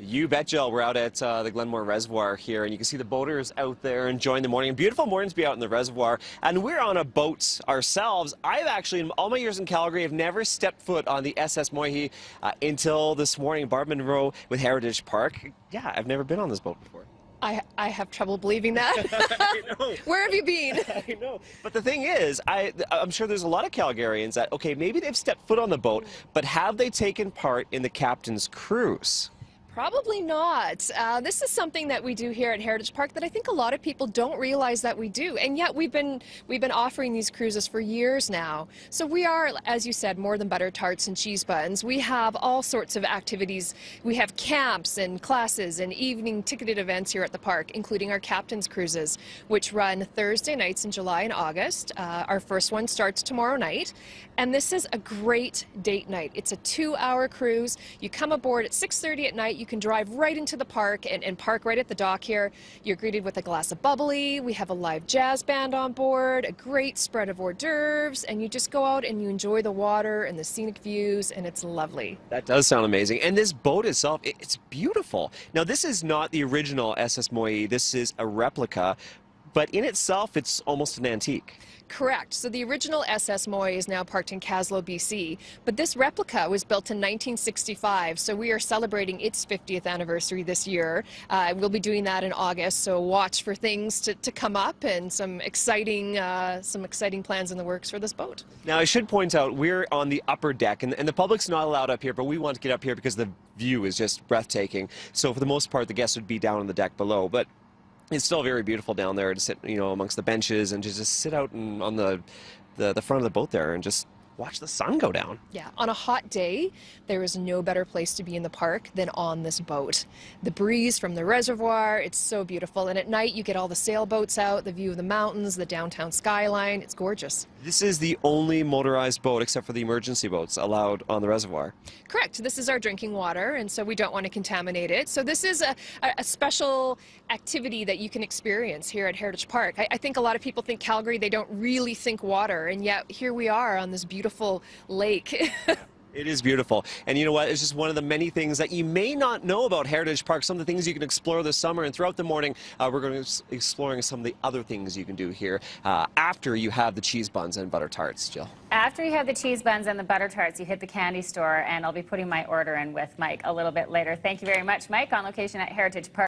You bet, Jill. We're out at the Glenmore Reservoir here, and you can see the boaters out there enjoying the morning. Beautiful mornings to be out in the reservoir, and we're on a boat ourselves. I've actually, in all my years in Calgary, have never stepped foot on the SS Moyhi until this morning. Barb Monroe with Heritage Park. Yeah, I've never been on this boat before. I have trouble believing that. I know. Where have you been? I know. But the thing is, I'm sure there's a lot of Calgarians that, okay, maybe they've stepped foot on the boat, but have they taken part in the captain's cruise? Probably not. This is something that we do here at Heritage Park that I think a lot of people don't realize that we do, and yet we've been offering these cruises for years now. So we are, as you said, more than butter tarts and cheese buns. We have all sorts of activities. We have camps and classes and evening ticketed events here at the park, including our captain's cruises, which run Thursday nights in July and August. Our first one starts tomorrow night, and this is a great date night. It's a 2-hour cruise. You come aboard at 6:30 at night. You can drive right into the park and park right at the dock here. You're greeted with a glass of bubbly. We have a live jazz band on board, a great spread of hors d'oeuvres, and you just go out and you enjoy the water and the scenic views, and it's lovely. That does sound amazing. And this boat itself, it's beautiful. Now, this is not the original SS Moyhi. This is a replica, but in itself, it's almost an antique. Correct. So the original SS Moyhi is now parked in Caslow, BC, but this replica was built in 1965, so we are celebrating its 50th anniversary this year. We'll be doing that in August, so watch for things to come up and some exciting plans in the works for this boat. Now, I should point out, we're on the upper deck, and the public's not allowed up here, but we want to get up here because the view is just breathtaking. So for the most part, the guests would be down on the deck below, but it's still very beautiful down there to sit, amongst the benches and just sit out on the front of the boat there and just watch the sun go down. Yeah, on a hot day, there is no better place to be in the park than on this boat. The breeze from the reservoir, it's so beautiful. And at night, you get all the sailboats out, the view of the mountains, the downtown skyline. It's gorgeous. This is the only motorized boat, except for the emergency boats, allowed on the reservoir. Correct. This is our drinking water, and so we don't want to contaminate it. So this is a special activity that you can experience here at Heritage Park. I think a lot of people think Calgary, they don't really think water, and yet here we are on this beautiful lake. It is beautiful. And you know what? It's just one of the many things that you may not know about Heritage Park, some of the things you can explore this summer. And throughout the morning, we're going to be exploring some of the other things you can do here after you have the cheese buns and butter tarts, Jill. After you have the cheese buns and the butter tarts, you hit the candy store, and I'll be putting my order in with Mike a little bit later. Thank you very much, Mike, on location at Heritage Park.